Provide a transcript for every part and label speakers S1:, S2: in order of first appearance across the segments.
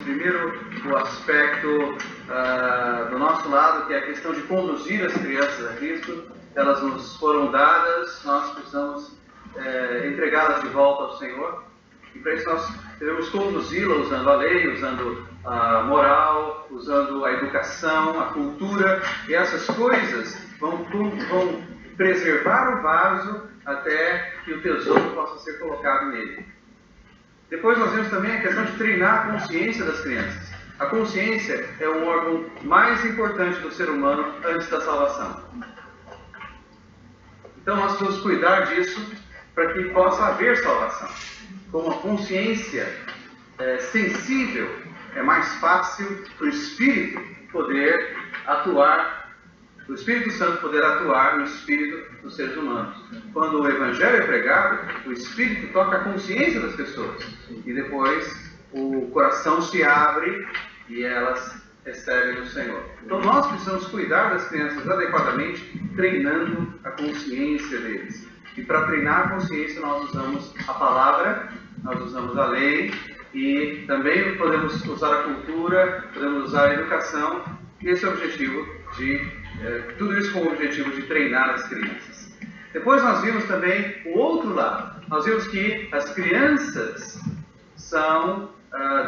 S1: Primeiro, o aspecto do nosso lado, que é a questão de conduzir as crianças a Cristo. Elas nos foram dadas, nós precisamos entregá-las de volta ao Senhor. E para isso nós devemos conduzi-la usando a lei, usando a moral, usando a educação, a cultura. E essas coisas vão preservar o vaso até que o tesouro possa ser colocado nele. Depois nós vemos também a questão de treinar a consciência das crianças. A consciência é o órgão mais importante do ser humano antes da salvação. Então nós precisamos cuidar disso para que possa haver salvação. Com uma consciência sensível, é mais fácil para o Espírito poder atuar, o Espírito Santo poder atuar no espírito dos seres humanos. Quando o Evangelho é pregado, o Espírito toca a consciência das pessoas. E depois o coração se abre e elas recebem o Senhor. Então nós precisamos cuidar das crianças adequadamente, treinando a consciência deles. E para treinar a consciência nós usamos a palavra, nós usamos a lei e também podemos usar a cultura, podemos usar a educação. E esse é o objetivo tudo isso com o objetivo de treinar as crianças. Depois nós vimos também o outro lado. Nós vimos que as crianças são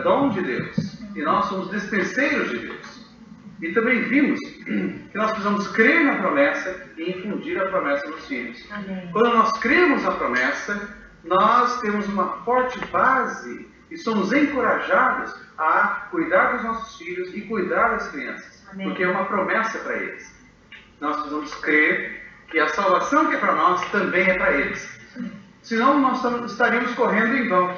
S1: dom de Deus e nós somos dispenseiros de Deus. E também vimos que nós precisamos crer na promessa e infundir a promessa nos filhos.
S2: Amém.
S1: Quando nós cremos na promessa, nós temos uma forte base e somos encorajados a cuidar dos nossos filhos e cuidar das crianças.
S2: Amém.
S1: Porque é uma promessa para eles. Nós precisamos crer que a salvação que é para nós também é para eles. Senão nós estaríamos correndo em vão.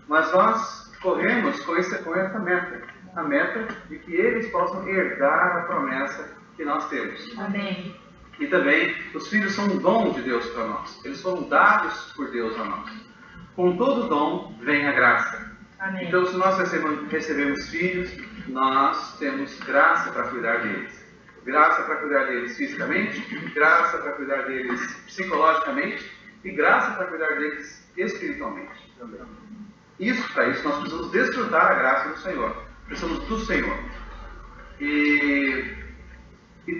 S1: Mas nós corremos com essa meta. A meta de que eles possam herdar a promessa que nós temos.
S2: Amém.
S1: E também, os filhos são um dom de Deus para nós. Eles foram dados por Deus a nós. Com todo dom vem a graça.
S2: Amém.
S1: Então, se nós recebemos filhos, nós temos graça para cuidar deles. Graça para cuidar deles fisicamente, graça para cuidar deles psicologicamente e graça para cuidar deles espiritualmente também. Para isso, nós precisamos desfrutar a graça do Senhor. Precisamos do Senhor. E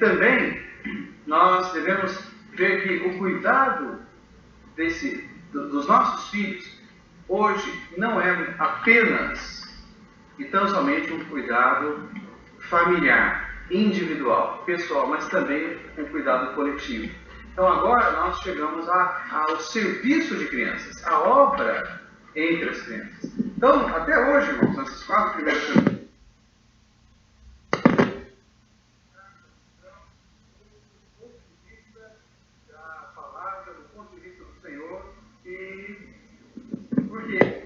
S1: também nós devemos ver que o cuidado dos nossos filhos hoje não é apenas e tão somente um cuidado familiar, individual, pessoal, mas também um cuidado coletivo. Então agora nós chegamos ao serviço de crianças, a obra entre as crianças. Então, até hoje, irmãos, nesses 4 primeiros anos, da palavra, do ponto de vista do Senhor, e por quê?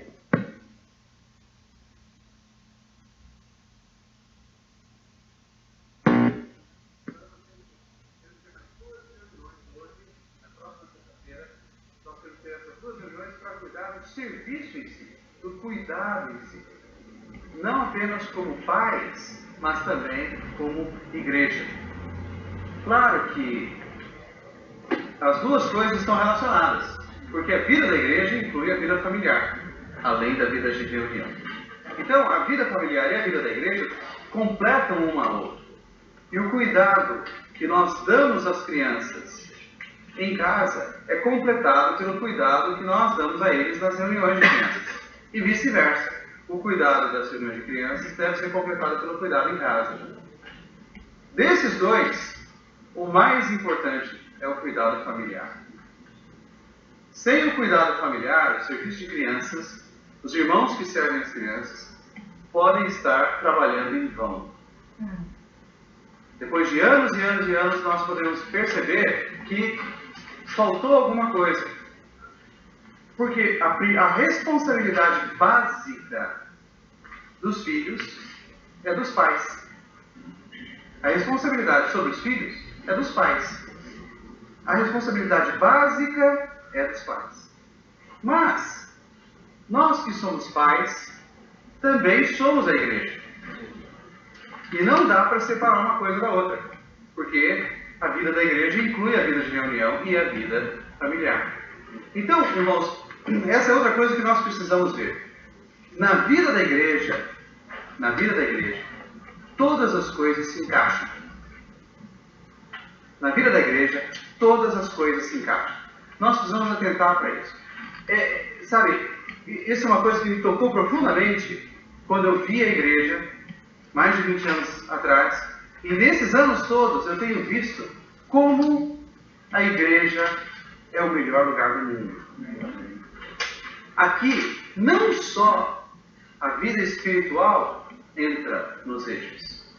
S1: Do serviço em si, do cuidado em si. Não apenas como pais, mas também como igreja. Claro que as duas coisas estão relacionadas, porque a vida da igreja inclui a vida familiar, além da vida de reunião. Então, a vida familiar e a vida da igreja completam uma a outra. E o cuidado que nós damos às crianças em casa é completado pelo cuidado que nós damos a eles nas reuniões de crianças. E vice-versa. O cuidado das reuniões de crianças deve ser completado pelo cuidado em casa. Desses dois, o mais importante é o cuidado familiar. Sem o cuidado familiar, o serviço de crianças, os irmãos que servem as crianças, podem estar trabalhando em vão. Depois de anos e anos e anos, nós podemos perceber que faltou alguma coisa. Porque a responsabilidade básica dos filhos é dos pais. A responsabilidade sobre os filhos é dos pais. A responsabilidade básica é dos pais. Mas, nós que somos pais, também somos a igreja. E não dá para separar uma coisa da outra. Porque a vida da igreja inclui a vida de reunião e a vida familiar. Então, irmãos, essa é outra coisa que nós precisamos ver. Na vida da igreja, na vida da igreja, todas as coisas se encaixam. Na vida da igreja, todas as coisas se encaixam. Nós precisamos atentar para isso. Sabe, isso é uma coisa que me tocou profundamente quando eu vi a igreja, mais de 20 anos atrás. E nesses anos todos eu tenho visto como a igreja é o melhor lugar do mundo. Aqui, não só a vida espiritual entra nos eixos,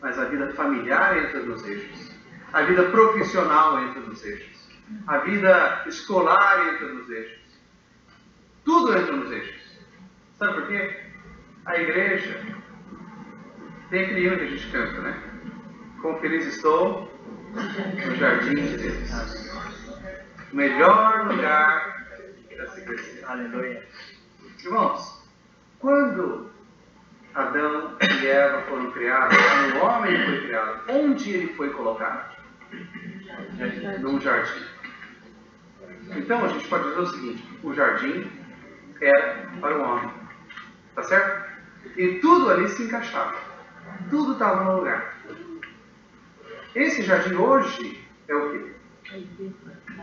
S1: mas a vida familiar entra nos eixos, a vida profissional entra nos eixos, a vida escolar entra nos eixos, tudo entra nos eixos. Sabe por quê? A igreja tem aquele hino que a gente canta, né? Como feliz estou no jardim de Deus. O melhor lugar para se crescer.
S2: Aleluia.
S1: Irmãos, quando Adão e Eva foram criados, quando o homem foi criado, onde ele foi colocado? Num jardim. Então a gente pode dizer o seguinte: o jardim era para o homem. Tá certo? E tudo ali se encaixava. Tudo estava no lugar. Esse jardim hoje é o quê?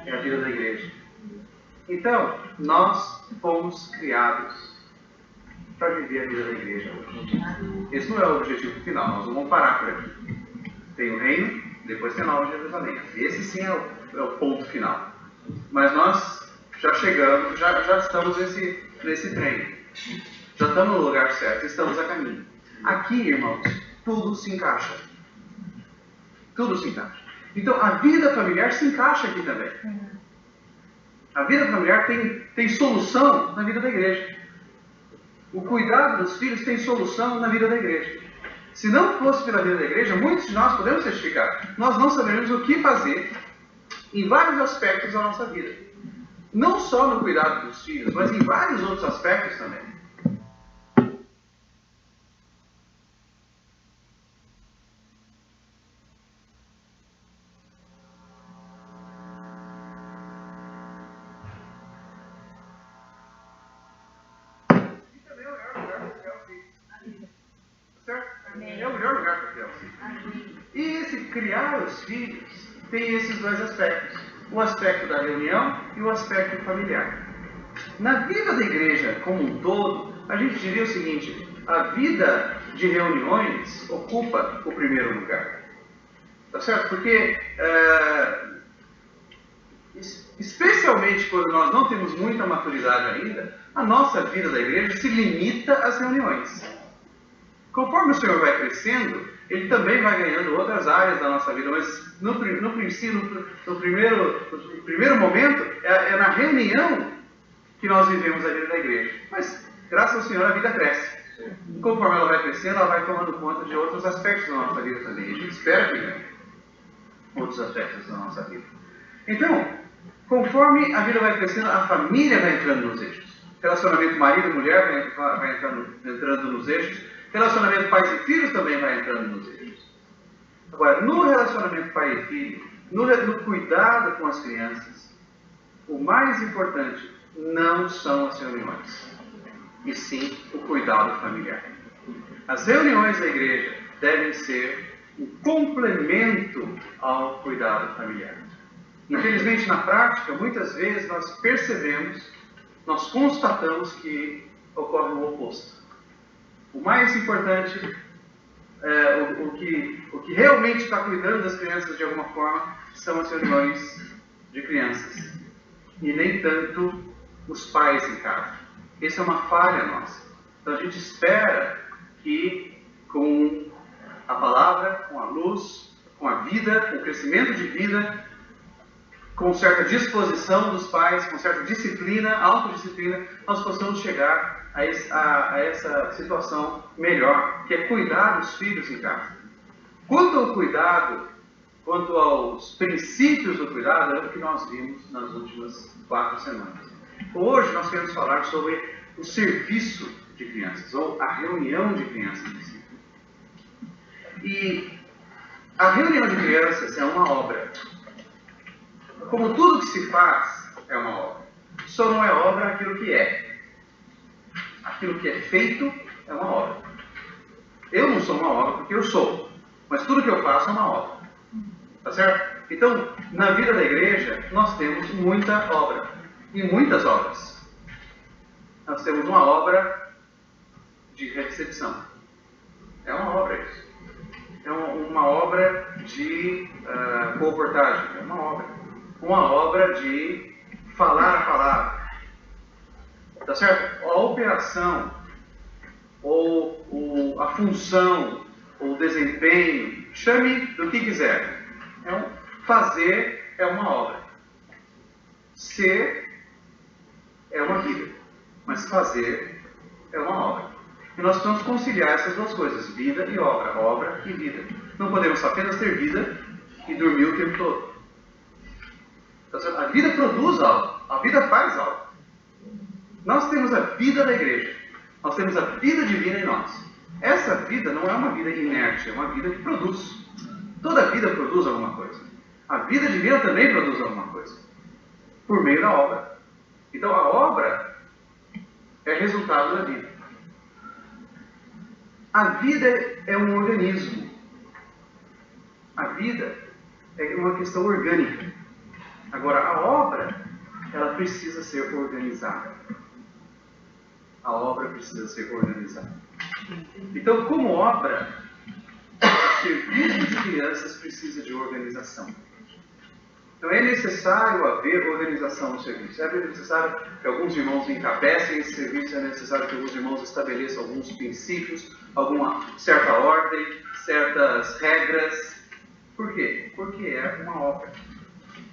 S1: É a vida da igreja. Então, nós fomos criados para viver a vida da igreja hoje. Esse não é o objetivo final, nós não vamos parar por aqui. Tem o reino, depois tem a Nova Jerusalém. Esse sim é o ponto final. Mas nós já chegamos, já estamos nesse trem. Já estamos no lugar certo, estamos a caminho. Aqui, irmãos, tudo se encaixa. Tudo se encaixa. Então, a vida familiar se encaixa aqui também. A vida familiar tem solução na vida da igreja. O cuidado dos filhos tem solução na vida da igreja. Se não fosse pela vida da igreja, muitos de nós podemos testificar. Nós não saberíamos o que fazer em vários aspectos da nossa vida. Não só no cuidado dos filhos, mas em vários outros aspectos também. É o melhor lugar para criar os filhos. E esse criar os filhos tem esses dois aspectos. O aspecto da reunião e o aspecto familiar. Na vida da igreja como um todo, a gente diria o seguinte: a vida de reuniões ocupa o primeiro lugar. Tá certo? Porque, especialmente quando nós não temos muita maturidade ainda, a nossa vida da igreja se limita às reuniões. Conforme o Senhor vai crescendo, Ele também vai ganhando outras áreas da nossa vida, mas no princípio, no primeiro momento, é na reunião que nós vivemos a vida da igreja. Mas, graças ao Senhor, a vida cresce. E conforme ela vai crescendo, ela vai tomando conta de outros aspectos da nossa vida também. A gente espera que ganhe outros aspectos da nossa vida. Então, conforme a vida vai crescendo, a família vai entrando nos eixos. Relacionamento marido e mulher vai entrando nos eixos. Relacionamento pais e filhos também vai entrando nos eixos. Agora, no relacionamento pai e filho, no cuidado com as crianças, o mais importante não são as reuniões, e sim o cuidado familiar. As reuniões da igreja devem ser um complemento ao cuidado familiar. Infelizmente, na prática, muitas vezes nós percebemos, nós constatamos que ocorre o oposto. O mais importante, o que realmente está cuidando das crianças de alguma forma, são as reuniões de crianças. E nem tanto os pais em casa. Essa é uma falha nossa. Então a gente espera que com a palavra, com a luz, com a vida, com o crescimento de vida, com certa disposição dos pais, com certa disciplina, autodisciplina, nós possamos chegar a essa situação melhor, que é cuidar dos filhos em casa. Quanto ao cuidado, quanto aos princípios do cuidado, é o que nós vimos nas últimas 4 semanas. Hoje nós queremos falar sobre o serviço de crianças, ou a reunião de crianças em si. E a reunião de crianças é uma obra. Como tudo que se faz é uma obra. Só não é obra aquilo que é. Aquilo que é feito é uma obra. não sou uma obra porque eu sou, mas tudo que eu faço é uma obra. Tá certo? Então, na vida da igreja, nós temos muita obra. E muitas obras. Nós temos uma obra de recepção. É uma obra isso. É uma obra de comportagem. É uma obra. Uma obra de falar a palavra. Tá certo? A operação, ou a função, ou o desempenho, chame do que quiser. Fazer é uma obra. Ser é uma vida. Mas fazer é uma obra. E nós precisamos conciliar essas duas coisas, vida e obra, obra e vida. Não podemos apenas ter vida e dormir o tempo todo. Tá certo? A vida produz algo, a vida faz algo. Nós temos a vida da igreja, nós temos a vida divina em nós. Essa vida não é uma vida inerte, é uma vida que produz. Toda vida produz alguma coisa. A vida divina também produz alguma coisa, por meio da obra. Então a obra é resultado da vida. A vida é um organismo. A vida é uma questão orgânica. Agora, a obra, ela precisa ser organizada. A obra precisa ser organizada. Então, como obra, o serviço de crianças precisa de organização. Então, é necessário haver organização no serviço. É necessário que alguns irmãos encabecem esse serviço, é necessário que alguns irmãos estabeleçam alguns princípios, alguma certa ordem, certas regras. Por quê? Porque é uma obra.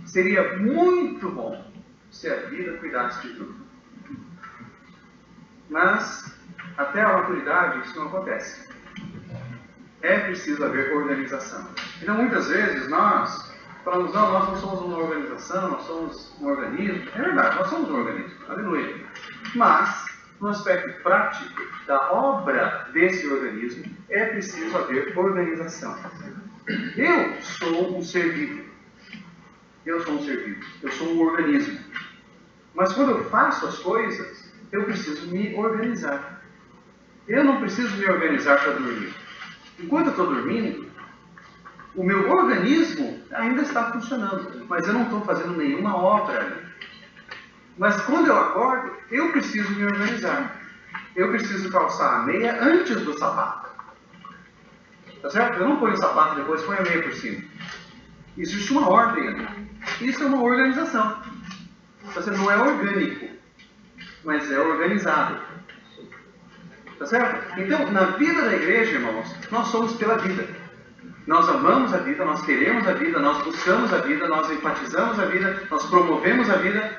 S1: Seria muito bom se a vida cuidasse de tudo. Mas, até a maturidade, isso não acontece. É preciso haver organização. Então, muitas vezes, nós falamos, não, nós não somos uma organização, nós somos um organismo. É verdade, nós somos um organismo. Aleluia. Mas, no aspecto prático da obra desse organismo, é preciso haver organização. Eu sou um ser vivo. Eu sou um ser vivo. Eu sou um organismo. Mas quando eu faço as coisas, eu preciso me organizar. Eu não preciso me organizar para dormir. Enquanto eu estou dormindo, o meu organismo ainda está funcionando, mas eu não estou fazendo nenhuma obra ali. Mas quando eu acordo, eu preciso me organizar. Eu preciso calçar a meia antes do sapato. Tá certo? Eu não ponho o sapato e depois ponho a meia por cima. Existe uma ordem ali. Isso é uma organização. Você não é orgânico, mas é organizado. Tá certo? Então, na vida da igreja, irmãos, nós somos pela vida. Nós amamos a vida, nós queremos a vida, nós buscamos a vida, nós enfatizamos a vida, nós promovemos a vida.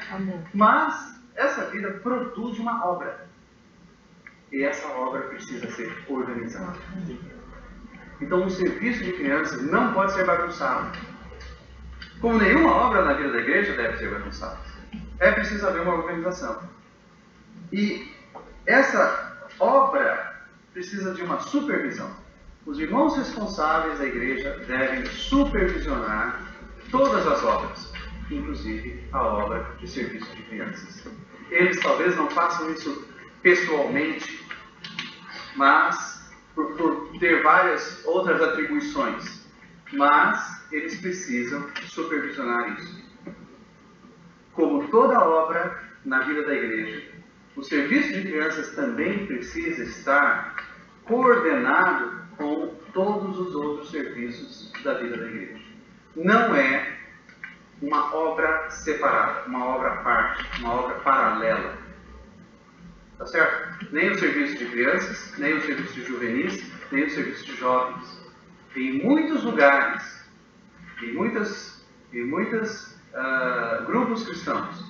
S1: Mas essa vida produz uma obra. E essa obra precisa ser organizada. Então, o serviço de crianças não pode ser bagunçado. Como nenhuma obra na vida da igreja deve ser bagunçada. É preciso haver uma organização. E essa obra precisa de uma supervisão. Os irmãos responsáveis da igreja devem supervisionar todas as obras, inclusive a obra de serviço de crianças. Eles talvez não façam isso pessoalmente, mas por ter várias outras atribuições. Mas eles precisam supervisionar isso. Como toda obra na vida da igreja, o serviço de crianças também precisa estar coordenado com todos os outros serviços da vida da igreja. Não é uma obra separada, uma obra à parte, uma obra paralela. Tá certo? Nem o serviço de crianças, nem o serviço de juvenis, nem o serviço de jovens. Em muitos lugares, em muitas grupos cristãos,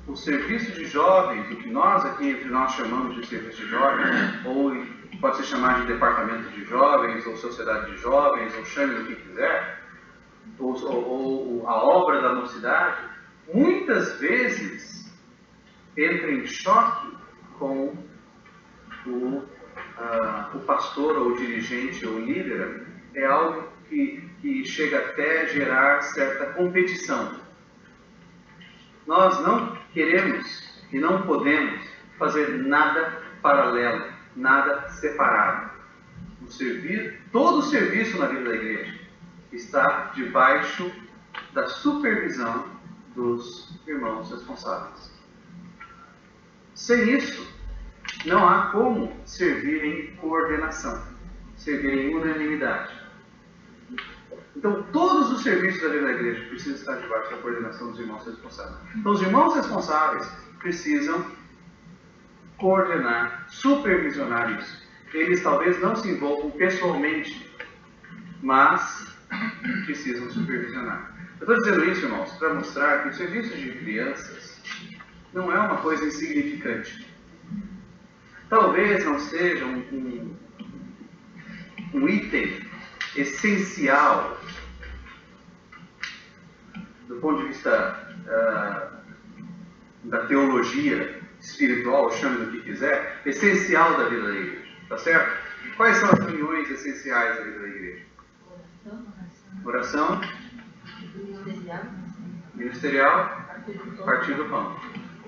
S1: o serviço de jovens, o que nós aqui entre nós chamamos de serviço de jovens, ou pode se chamar de departamento de jovens, ou sociedade de jovens, ou chame do que quiser, ou a obra da mocidade, muitas vezes entra em choque com o pastor, ou o dirigente, ou o líder. É algo que chega até gerar certa competição. Nós não queremos e não podemos fazer nada paralelo, nada separado. todo o serviço na vida da igreja está debaixo da supervisão dos irmãos responsáveis. Sem isso, não há como servir em coordenação, servir em unanimidade. Então, todos os serviços da vida da igreja precisam estar debaixo da coordenação dos irmãos responsáveis. Então, os irmãos responsáveis precisam coordenar, supervisionar isso. Eles talvez não se envolvam pessoalmente, mas precisam supervisionar. Eu estou dizendo isso, irmãos, para mostrar que o serviço de crianças não é uma coisa insignificante. Talvez não seja um item essencial do ponto de vista da teologia espiritual, chame do que quiser, essencial da vida da igreja. Tá certo? Quais são as reuniões essenciais da vida da igreja? Oração, ministerial, partir do pão.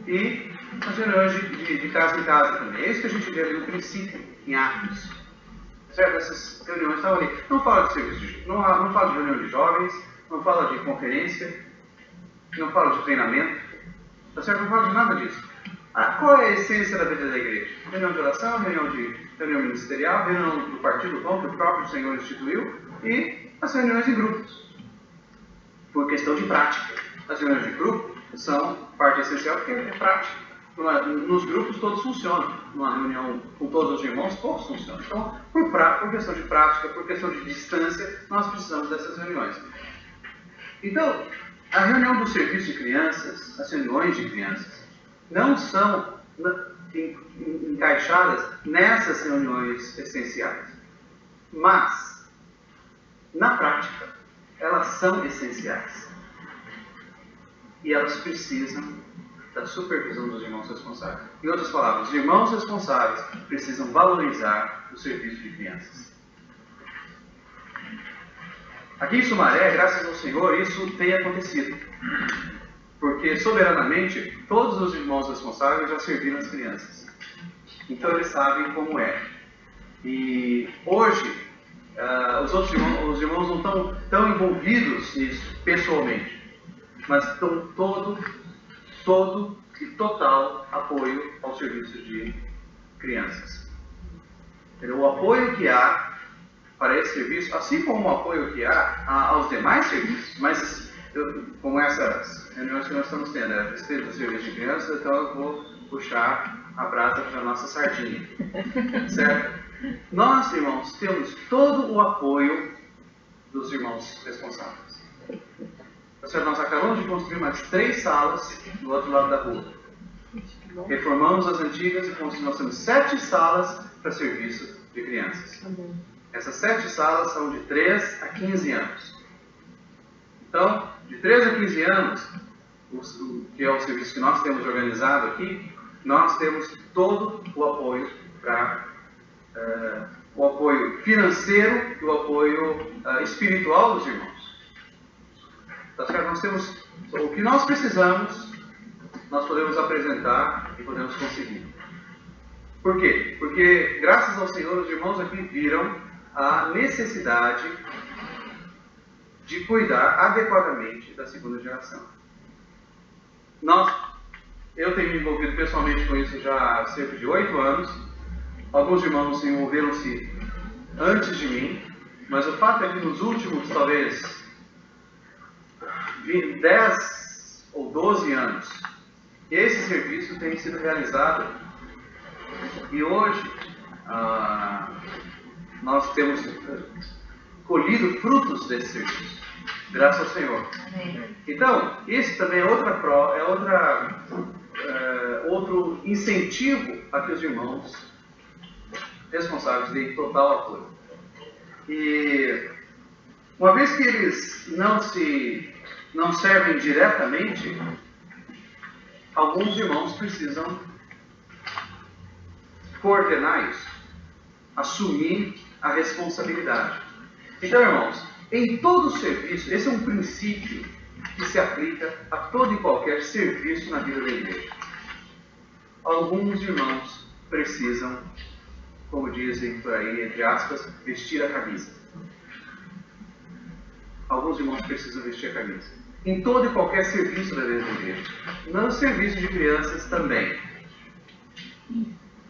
S1: E as reuniões de casa em casa também. É isso que a gente vê ali no princípio, em Atos. Certo? Essas reuniões estavam ali. Não fala de serviço, não fala de reunião de jovens, não fala de conferência, não fala de treinamento. Tá certo? Não fala de nada disso. Qual é a essência da vida da igreja? Reunião de oração, reunião ministerial, reunião do partido do pão que o próprio Senhor instituiu e as reuniões em grupos. Por questão de prática. As reuniões de grupo são parte essencial porque é prática. Nos grupos todos funcionam. Numa reunião com todos os irmãos, todos funcionam. Então, por questão de prática, por questão de distância, nós precisamos dessas reuniões. Então, a reunião do serviço de crianças, as reuniões de crianças, não são encaixadas nessas reuniões essenciais. Mas, na prática, elas são essenciais. E elas precisam da supervisão dos irmãos responsáveis. Em outras palavras, os irmãos responsáveis precisam valorizar o serviço de crianças. Aqui em Sumaré, graças ao Senhor, isso tem acontecido. Porque, soberanamente, todos os irmãos responsáveis já serviram as crianças. Então, eles sabem como é. E hoje, os irmãos não estão tão envolvidos nisso, pessoalmente. Mas estão todo e total apoio ao serviço de crianças. O apoio que há para esse serviço, assim como o apoio que há aos demais serviços, mas como essas reuniões que nós estamos tendo, a respeito do serviço de crianças, então eu vou puxar a brasa para a nossa sardinha. Certo? Nós, irmãos, temos todo o apoio dos irmãos responsáveis. Nós acabamos de construir mais 3 salas do outro lado da rua. Reformamos as antigas e nós temos 7 salas para serviço de crianças. Essas 7 salas são de 3 a 15 anos. Então, de 3 a 15 anos, que é o serviço que nós temos organizado aqui, nós temos todo o apoio para o apoio financeiro e o apoio espiritual dos irmãos. Tá certo? Nós temos o que nós precisamos, nós podemos apresentar e podemos conseguir. Por quê? Porque, graças ao Senhor, os irmãos aqui viram a necessidade de cuidar adequadamente da segunda geração. Eu tenho me envolvido pessoalmente com isso já há cerca de 8 anos. Alguns irmãos se envolveram-se antes de mim, mas o fato é que nos últimos, talvez, 10 ou 12 anos, esse serviço tem sido realizado e hoje nós temos colhido frutos desse serviço, graças ao Senhor. Então, isso também é outro incentivo a que os irmãos responsáveis deem total apoio. E uma vez que eles não servem diretamente, alguns irmãos precisam coordenar isso, assumir a responsabilidade. Então, irmãos, em todo serviço, esse é um princípio que se aplica a todo e qualquer serviço na vida da igreja. Alguns irmãos precisam como dizem por aí, entre aspas, vestir a camisa. Alguns irmãos precisam vestir a camisa. Em todo e qualquer serviço da mesma igreja. No serviço de crianças também.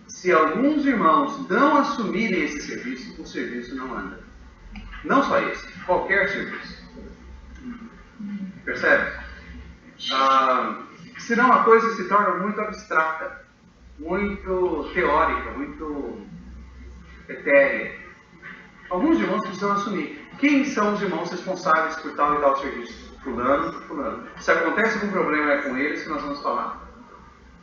S1: Se alguns irmãos não assumirem esse serviço, o serviço não anda. Não só esse, qualquer serviço. Percebe? Senão a coisa se torna muito abstrata, muito teórica, muito etérea. Alguns irmãos precisam assumir. Quem são os irmãos responsáveis por tal e tal serviço? Fulano, fulano. Se acontece algum problema, é com eles que nós vamos falar.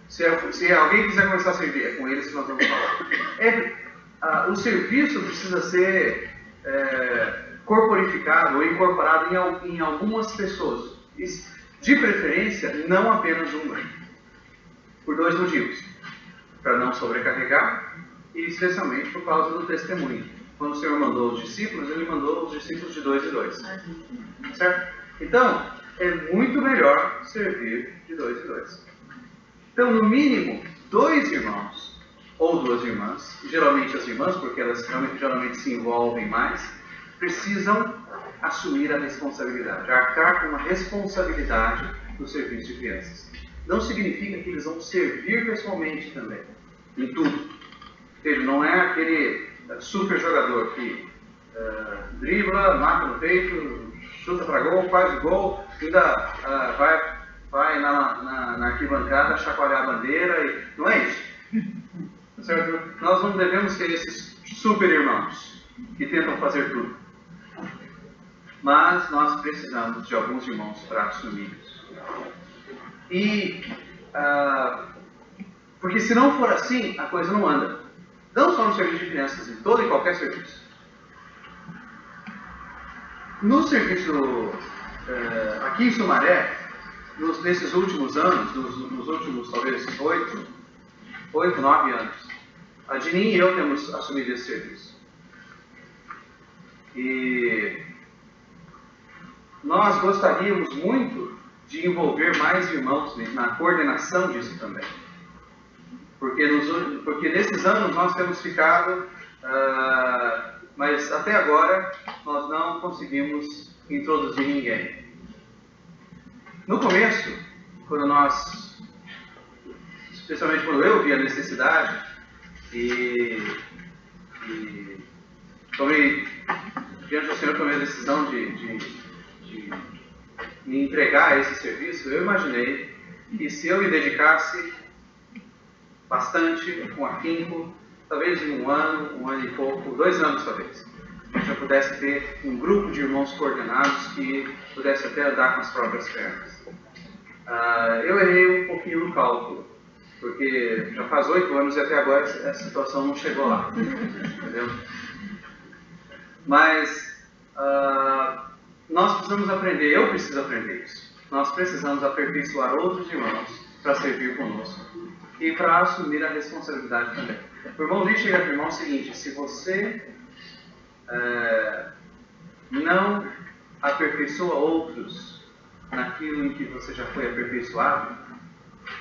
S1: Se alguém quiser começar a servir, é com eles que nós vamos falar. O serviço precisa ser corporificado ou incorporado em algumas pessoas. De preferência, não apenas uma. Por dois motivos. Para não sobrecarregar e especialmente por causa do testemunho. Quando o Senhor mandou os discípulos, Ele mandou os discípulos de 2 em 2. Certo? Então, é muito melhor servir de 2 em 2. Então, no mínimo, 2 irmãos ou 2 irmãs, geralmente as irmãs, porque elas geralmente se envolvem mais, precisam assumir a responsabilidade, arcar com a responsabilidade do serviço de crianças. Não significa que eles vão servir pessoalmente também, em tudo. Ele não é aquele super jogador que dribla, mata no peito, chuta para gol, faz o gol, ainda vai na arquibancada chacoalhar a bandeira. Não é isso. Certo? Nós não devemos ser esses super irmãos que tentam fazer tudo. Mas nós precisamos de alguns irmãos para assumir isso. Porque se não for assim, a coisa não anda. Não só no serviço de crianças, em todo e qualquer serviço. No serviço aqui em Sumaré, nesses últimos anos, nos últimos talvez 8, 9 anos, a Dini e eu temos assumido esse serviço. E nós gostaríamos muito de envolver mais irmãos na coordenação disso também. Porque nesses anos nós temos ficado, mas até agora nós não conseguimos introduzir ninguém. No começo, especialmente quando eu vi a necessidade e diante do Senhor tomei a decisão de me entregar a esse serviço, eu imaginei que se eu me dedicasse bastante, com afinco, talvez em um ano e pouco, 2 anos talvez, a gente já pudesse ter um grupo de irmãos coordenados que pudesse até andar com as próprias pernas. Eu errei um pouquinho no cálculo, porque já faz 8 anos e até agora essa situação não chegou lá. Entendeu? Mas nós precisamos aprender, eu preciso aprender isso. Nós precisamos aperfeiçoar outros irmãos para servir conosco e para assumir a responsabilidade também. O irmão Lee chega a afirmar o seguinte: se você não aperfeiçoa outros naquilo em que você já foi aperfeiçoado,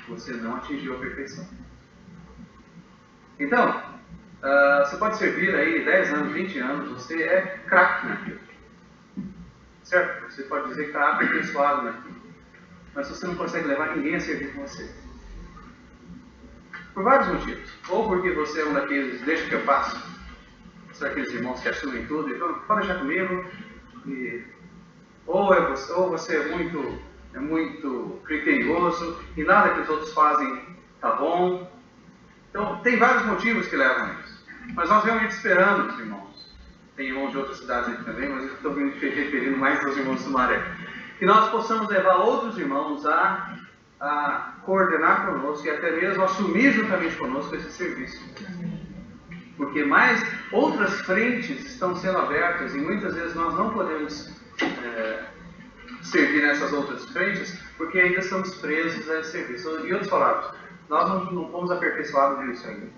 S1: você não atingiu a perfeição. Então, você pode servir aí 10 anos, 20 anos, você é craque naquilo. Certo? Você pode dizer que está aperfeiçoado naquilo. Mas você não consegue levar ninguém a servir com você. Por vários motivos. Ou porque você é um daqueles, deixa que eu faço. São aqueles irmãos que assumem tudo, então pode deixar comigo. Ou você é muito criterioso e nada que os outros fazem está bom. Então, tem vários motivos que levam a isso. Mas nós realmente esperamos, irmãos. Tem irmãos de outras cidades aqui também, mas eu estou me referindo mais aos irmãos do Sumaré. Que nós possamos levar outros irmãos a coordenar conosco e até mesmo assumir juntamente conosco esse serviço. Porque mais outras frentes estão sendo abertas e muitas vezes nós não podemos servir nessas outras frentes porque ainda estamos presos a esse serviço. Em outras palavras, nós não fomos aperfeiçoados nisso ainda.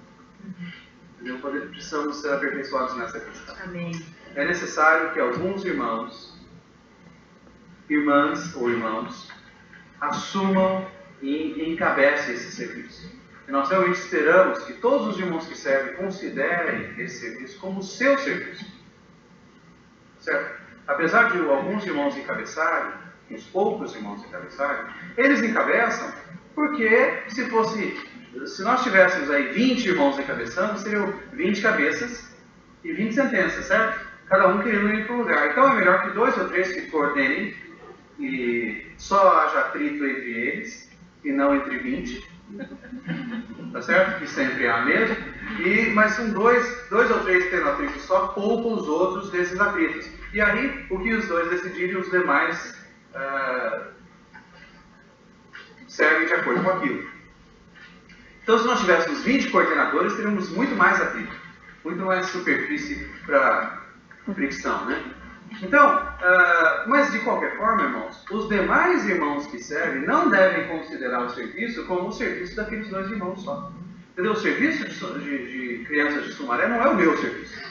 S1: Precisamos ser aperfeiçoados nessa questão.
S2: Amém.
S1: É necessário que alguns irmãs ou irmãos, assumam e encabecem esse serviço. E nós realmente esperamos que todos os irmãos que servem considerem esse serviço como seu serviço. Certo? Apesar de alguns irmãos encabeçarem, uns poucos irmãos encabeçarem, eles encabeçam porque se nós tivéssemos aí 20 irmãos encabeçando, seriam 20 cabeças e 20 sentenças, certo? Cada um querendo ir para o lugar. Então é melhor que 2 ou 3 que coordenem e só haja atrito entre eles e não entre 20. Tá certo? Que sempre há mesmo. Mas são dois ou três tendo atrito só, poupam os outros desses atritos. E aí, o que os dois decidirem, os demais servem de acordo com aquilo. Então, se nós tivéssemos 20 coordenadores, teríamos muito mais atrito, muito mais superfície para fricção, né? Então, mas de qualquer forma, irmãos, os demais irmãos que servem não devem considerar o serviço como o serviço daqueles 2 irmãos só. Entendeu? O serviço de crianças de Sumaré não é o meu serviço.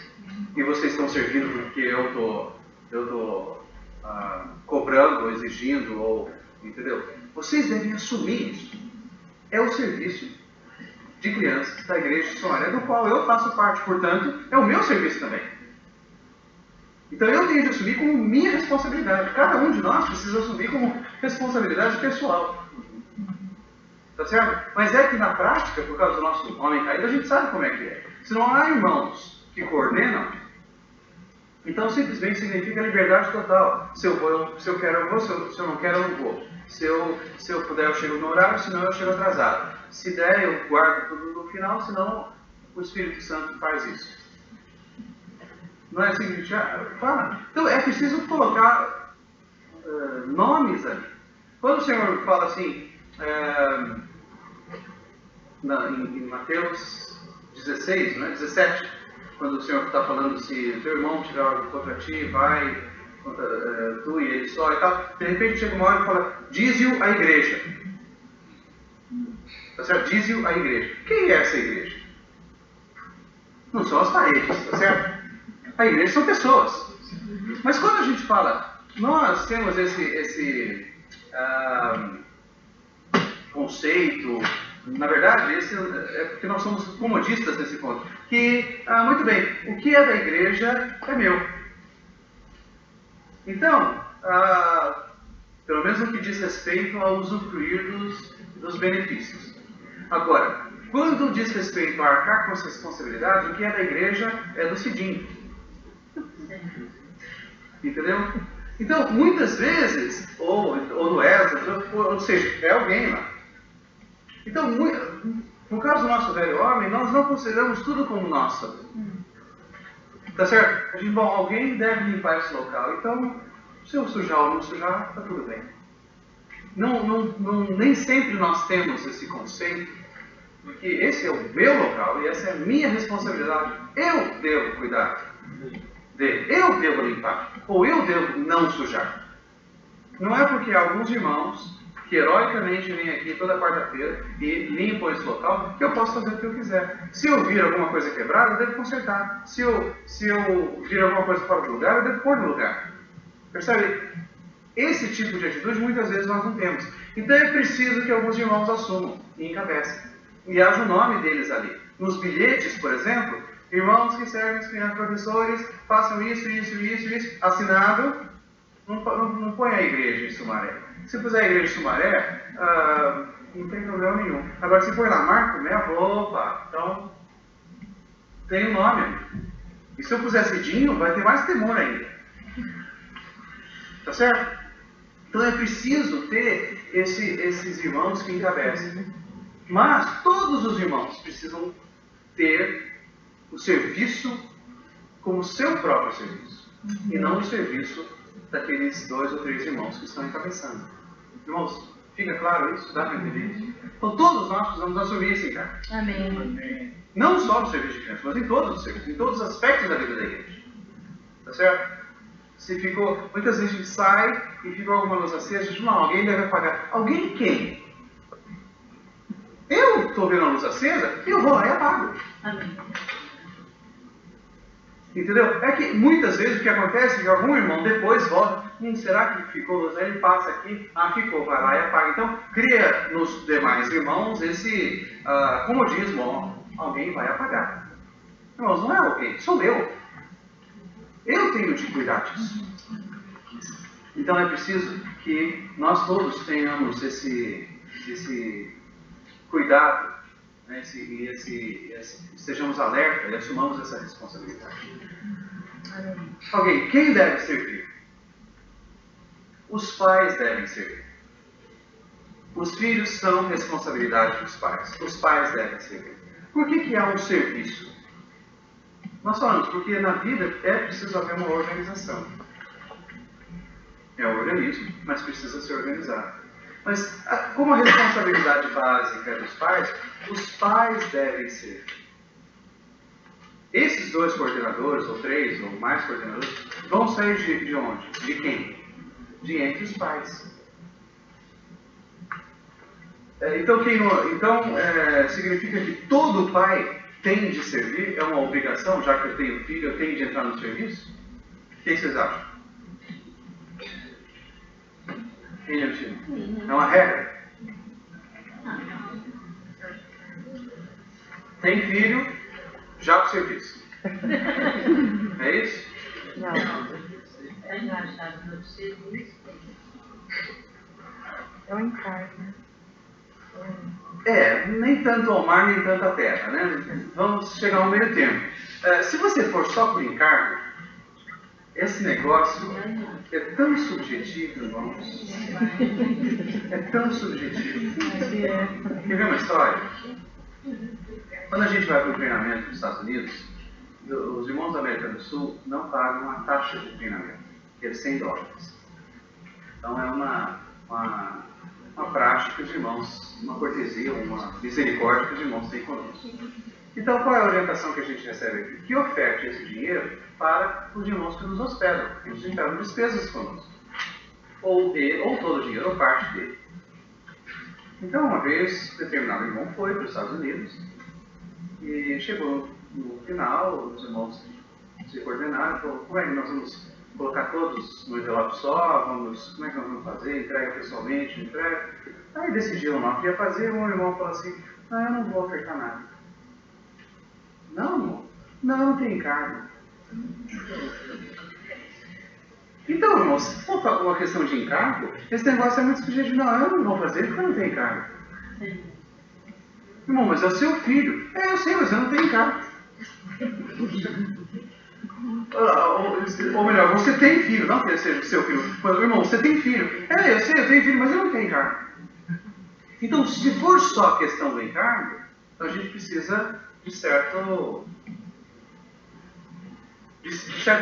S1: E vocês estão servindo porque eu estou cobrando, ou exigindo, entendeu? Vocês devem assumir isso. É o serviço de crianças da igreja de Sumaré, do qual eu faço parte, portanto, é o meu serviço também. Então eu tenho de assumir como minha responsabilidade. Cada um de nós precisa assumir como responsabilidade pessoal. Tá certo? Mas é que na prática, por causa do nosso homem caído, a gente sabe como é que é. Se não há irmãos que coordenam, então simplesmente significa liberdade total. Se eu quero, eu vou. Se eu não quero, eu não vou. Se eu puder, eu chego no horário, senão eu chego atrasado. Se der, eu guardo tudo no final, senão o Espírito Santo faz isso. Não é assim que a gente fala? Então é preciso colocar nomes ali. Quando o Senhor fala assim, em Mateus 16, né, 17, quando o Senhor está falando, se o teu irmão tiver algo contra ti, vai contra tu e ele só e tal, de repente chega uma hora e fala, dize-o à igreja. Tá certo? Dize-o à igreja. Quem é essa igreja? Não são as paredes, tá certo? A igreja são pessoas. Mas quando a gente fala, nós temos esse conceito, na verdade, esse é porque nós somos comodistas nesse ponto, que, muito bem, o que é da igreja é meu. Então, pelo menos no que diz respeito a usufruir dos benefícios. Agora, quando diz respeito a arcar com as responsabilidades, o que é da igreja é do Cidinho. Entendeu? Então, muitas vezes, ou do Esdras, ou seja, é alguém lá. Então, no caso do nosso velho homem, nós não consideramos tudo como nosso. Tá certo? A gente, bom, alguém deve limpar esse local. Então, se eu sujar ou não sujar, está tudo bem. Nem sempre nós temos esse conceito, porque esse é o meu local e essa é a minha responsabilidade. Eu devo cuidar dele. Eu devo limpar. Ou eu devo não sujar. Não é porque alguns irmãos que heroicamente vêm aqui toda quarta-feira e limpam esse local que eu posso fazer o que eu quiser. Se eu vir alguma coisa quebrada, eu devo consertar. Se eu vir alguma coisa fora do lugar, eu devo pôr no lugar. Percebe? Esse tipo de atitude muitas vezes nós não temos. Então é preciso que alguns irmãos assumam e encabecem. E haja o nome deles ali. Nos bilhetes, por exemplo, irmãos que servem as crianças, professores, façam isso, assinado, não põe a igreja em Sumaré. Se puser a igreja em Sumaré, não tem problema nenhum. Agora, se for lá, Marco, opa, então tem um nome. E se eu puser Cidinho, vai ter mais temor ainda. Tá certo? Então é preciso ter esses irmãos que encabecem. Mas todos os irmãos precisam ter o serviço como seu próprio serviço. E não o serviço daqueles 2 ou 3 irmãos que estão encabeçando. Irmãos, fica claro isso? Dá para entender isso? Então todos nós precisamos assumir esse encargo.
S2: Amém.
S1: Não só no serviço de criança, mas em todos os serviços, em todos os aspectos da vida da igreja. Tá certo? Se ficou, muitas vezes a gente sai e ficou alguma luz acesa, a gente, não, alguém deve apagar. Alguém quem? Eu estou vendo a luz acesa, eu vou lá e apago.
S2: Amém.
S1: Entendeu? É que muitas vezes o que acontece é que algum irmão depois volta, será que ficou? Aí ele passa aqui, ficou, vai lá e apaga. Então, cria nos demais irmãos esse comodismo, alguém vai apagar. Irmãos, não é alguém, sou eu. Eu tenho de cuidar disso. Então é preciso que nós todos tenhamos esse cuidado, né, estejamos alerta e assumamos essa responsabilidade. Ok, quem deve servir? Os pais devem servir. Os filhos são responsabilidade dos pais. Os pais devem servir. Por que há um serviço? Nós falamos porque na vida é preciso haver uma organização. É um organismo, mas precisa se organizar. Mas como a responsabilidade básica é dos pais, os pais devem ser. Esses 2 coordenadores, ou 3, ou mais coordenadores, vão sair de onde? De quem? De entre os pais. Então, significa que todo pai tem de servir, é uma obrigação, já que eu tenho filho, eu tenho de entrar no serviço? O que vocês acham? É uma regra? Tem filho, já para o serviço. É isso?
S2: Não. É engraçado no serviço. É o encargo.
S1: Nem tanto ao mar, nem tanto à terra, né? Vamos chegar ao meio termo. Se você for só por encargo, esse negócio é tão subjetivo, irmãos. É tão subjetivo. Quer ver uma história? Quando a gente vai para o treinamento nos Estados Unidos, os irmãos da América do Sul não pagam a taxa de treinamento, que é $100. Então é uma prática que os irmãos, uma cortesia, uma misericórdia que os irmãos têm conosco. Então qual é a orientação que a gente recebe aqui? Que oferte esse dinheiro para os irmãos que nos hospedam, que nos encargam despesas conosco. Ou todo o dinheiro, ou parte dele. Então uma vez, determinado irmão foi para os Estados Unidos e chegou no final, os irmãos se coordenaram, falou, como é que nós vamos colocar todos no envelope só, como é que nós vamos fazer, entrega pessoalmente, entrega. Aí decidiram lá o que ia fazer, um irmão falou assim, eu não vou ofertar nada. Não, não tem encargo. Então, irmãos, se for uma questão de encargo, esse negócio é muito subjetivo. Não, eu não vou fazer porque eu não tenho encargo. Irmão, mas é o seu filho. Eu sei, mas eu não tenho encargo. Ou melhor, você tem filho, não que seja o seu filho. Mas, irmão, você tem filho. Eu sei, eu tenho filho, mas eu não tenho encargo. Então, se for só a questão do encargo, então a gente precisa de certa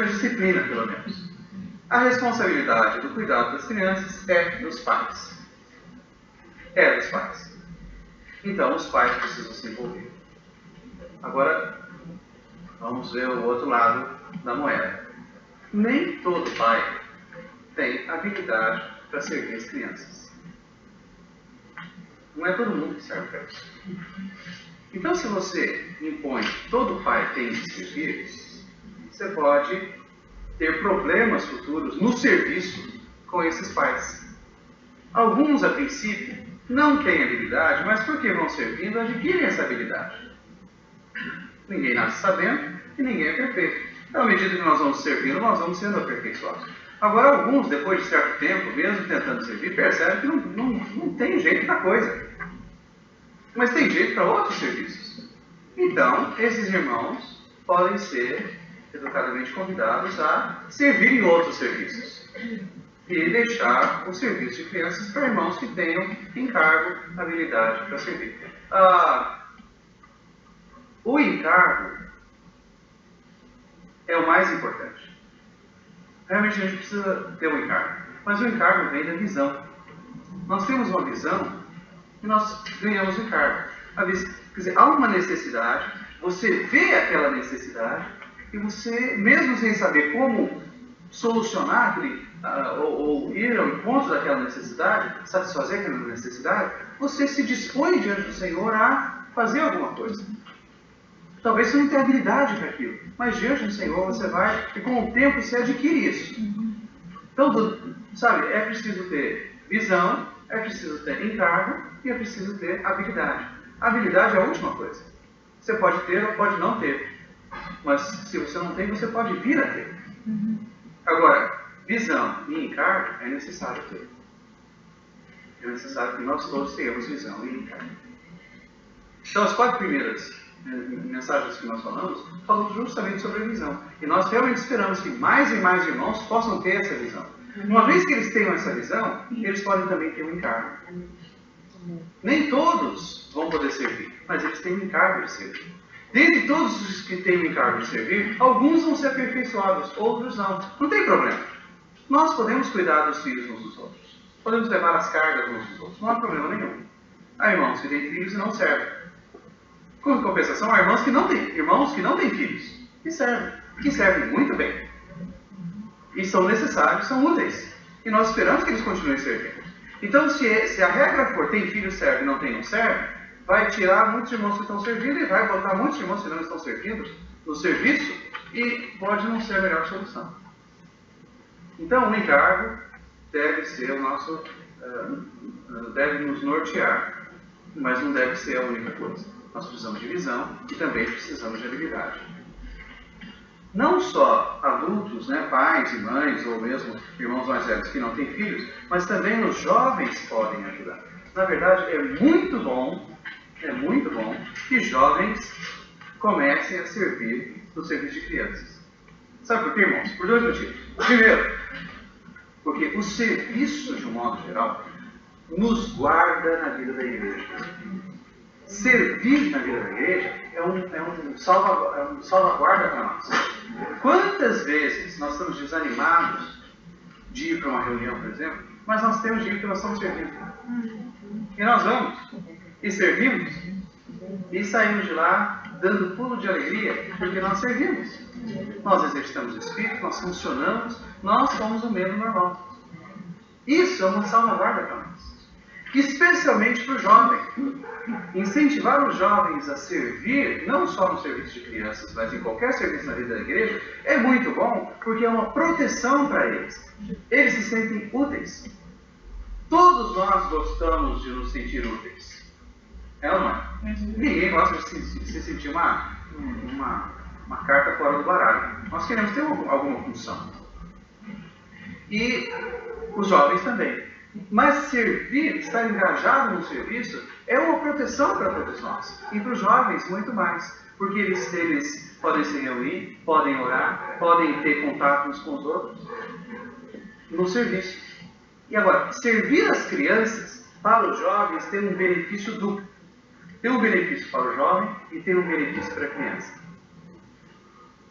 S1: disciplina, pelo menos. A responsabilidade do cuidado das crianças é dos pais. É dos pais. Então, os pais precisam se envolver. Agora, vamos ver o outro lado da moeda. Nem todo pai tem habilidade para servir as crianças. Não é todo mundo que serve para isso. Então, se você impõe que todo pai tem de servir, você pode ter problemas futuros no serviço com esses pais. Alguns, a princípio, não têm habilidade, mas porque vão servindo, adquirem essa habilidade. Ninguém nasce sabendo e ninguém é perfeito. Então, à medida que nós vamos servindo, nós vamos sendo aperfeiçoados. Agora, alguns, depois de certo tempo, mesmo tentando servir, percebem que não tem jeito para coisa. Mas tem jeito para outros serviços. Então, esses irmãos podem ser educadamente convidados a servir em outros serviços. E deixar o serviço de crianças para irmãos que tenham encargo, habilidade para servir. O encargo é o mais importante. Realmente a gente precisa ter um encargo. Mas o encargo vem da visão. Nós temos uma visão e nós ganhamos o encargo. Quer dizer, há uma necessidade, você vê aquela necessidade e você, mesmo sem saber como solucionar ou ir ao encontro daquela necessidade, satisfazer aquela necessidade, você se dispõe diante do Senhor a fazer alguma coisa. Talvez você não tenha habilidade para aquilo, mas diante do Senhor você vai e com o tempo você adquire isso. Então, sabe, é preciso ter visão, é preciso ter encargo e é preciso ter habilidade. A habilidade é a última coisa. Você pode ter ou pode não ter. Mas se você não tem, você pode vir a ter. Agora, visão e encargo é necessário ter. É necessário que nós todos tenhamos visão e encargo. Então, as 4 primeiras mensagens que nós falamos justamente sobre a visão. E nós realmente esperamos que mais e mais irmãos possam ter essa visão. Uma vez que eles tenham essa visão, eles podem também ter um encargo. Nem todos vão poder servir, mas eles têm um encargo de servir. Dentre todos os que têm o encargo de servir, alguns vão ser aperfeiçoados, outros não. Não tem problema. Nós podemos cuidar dos filhos uns dos outros. Podemos levar as cargas uns dos outros. Não há problema nenhum. Há irmãos que têm filhos e não servem. Com compensação, há irmãos que não têm filhos e servem muito bem. E são necessários, são úteis. E nós esperamos que eles continuem servindo. Então, se a regra for tem filho serve e não tem não serve, vai tirar muitos irmãos que estão servindo e vai botar muitos irmãos que não estão servindo no serviço e pode não ser a melhor solução. Então, o encargo deve ser o nosso, deve nos nortear, mas não deve ser a única coisa. Nós precisamos de visão e também precisamos de habilidade. Não só adultos, pais e mães, ou mesmo irmãos mais velhos que não têm filhos, mas também os jovens podem ajudar. Na verdade, é muito bom que jovens comecem a servir no serviço de crianças. Sabe por quê, irmãos? Por 2 motivos. Primeiro, porque o serviço, de um modo geral, nos guarda na vida da igreja. Servir na vida da igreja é um salvaguarda para nós. Quantas vezes nós estamos desanimados de ir para uma reunião, por exemplo, mas nós temos de ir porque nós estamos servindo. E nós vamos, e servimos, e saímos de lá dando pulo de alegria, porque nós servimos. Nós exercitamos o Espírito, nós funcionamos, nós somos o membro normal. Isso é uma salvaguarda para nós. Especialmente para o jovem. Incentivar os jovens a servir, não só no serviço de crianças, mas em qualquer serviço na vida da igreja, é muito bom, porque é uma proteção para eles. Eles se sentem úteis. Todos nós gostamos de nos sentir úteis. É ou não é? Ninguém gosta de se sentir uma carta fora do baralho. Nós queremos ter alguma função. E os jovens também. Mas servir, estar engajado no serviço, é uma proteção para todos nós. E para os jovens, muito mais. Porque eles podem se reunir, podem orar, podem ter contato uns com os outros no serviço. E agora, servir as crianças, para os jovens, tem um benefício duplo. Tem um benefício para o jovem e tem um benefício para a criança.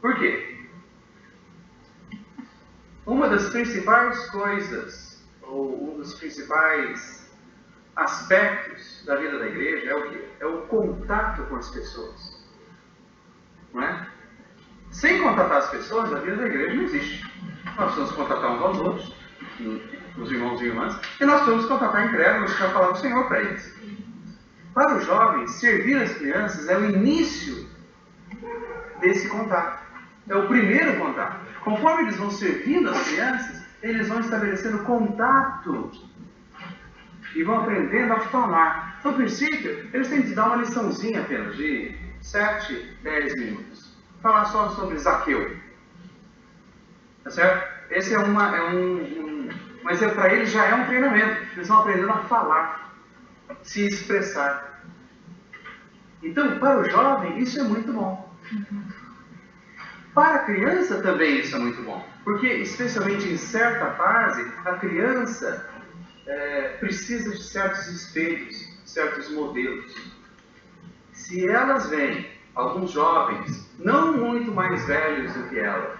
S1: Por quê? Uma das principais coisas, ou um dos principais aspectos da vida da igreja é o quê? É o contato com as pessoas. Não é? Sem contatar as pessoas, a vida da igreja não existe. Nós precisamos contatar uns aos outros, os irmãos e irmãs, e nós precisamos contatar incrédulos para falar do Senhor para eles. Para os jovens, servir as crianças é o início desse contato. É o primeiro contato. Conforme eles vão servindo as crianças, eles vão estabelecendo contato e vão aprendendo a falar. No princípio, eles têm que dar uma liçãozinha apenas de 7, 10 minutos. Falar só sobre Zaqueu. Tá certo? Esse mas para eles já é um treinamento. Eles vão aprendendo a falar, se expressar. Então, para o jovem, isso é muito bom. Para a criança também isso é muito bom. Porque, especialmente em certa fase, a criança precisa de certos espelhos, certos modelos. Se elas veem alguns jovens, não muito mais velhos do que ela,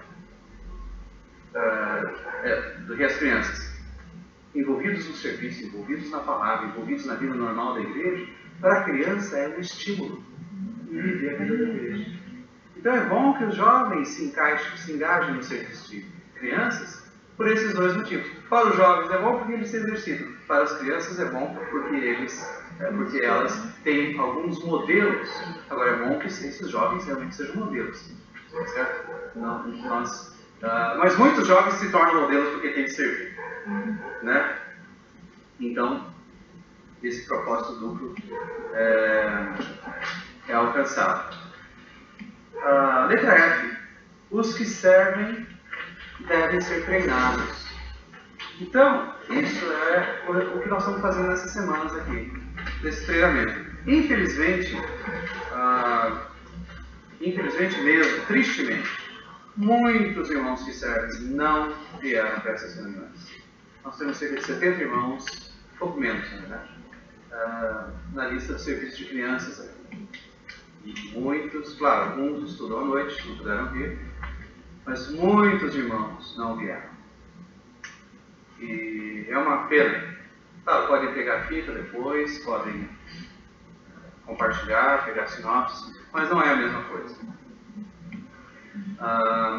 S1: do que as crianças, envolvidos no serviço, envolvidos na palavra, envolvidos na vida normal da igreja, para a criança é um estímulo em viver a vida da igreja. Então é bom que os jovens se engajem no serviço de crianças, por esses dois motivos. Para os jovens é bom porque eles se exercitam. Para as crianças é bom porque elas têm alguns modelos. Agora é bom que esses jovens realmente sejam modelos. Certo? Mas muitos jovens se tornam modelos porque têm que servir. Né? Então, esse propósito duplo é alcançado. Letra F. Os que servem devem ser treinados. Então, isso é o que nós estamos fazendo nessas semanas aqui, nesse treinamento. Infelizmente mesmo, tristemente, muitos irmãos que servem não vieram para essas reuniões. Nós temos cerca de 70 irmãos, pouco menos, na verdade, na lista de serviço de crianças aqui. E muitos, claro, alguns estudam à noite, não puderam vir, mas muitos irmãos não vieram. E é uma pena. Claro, podem pegar fita depois, podem compartilhar, pegar sinopse, mas não é a mesma coisa.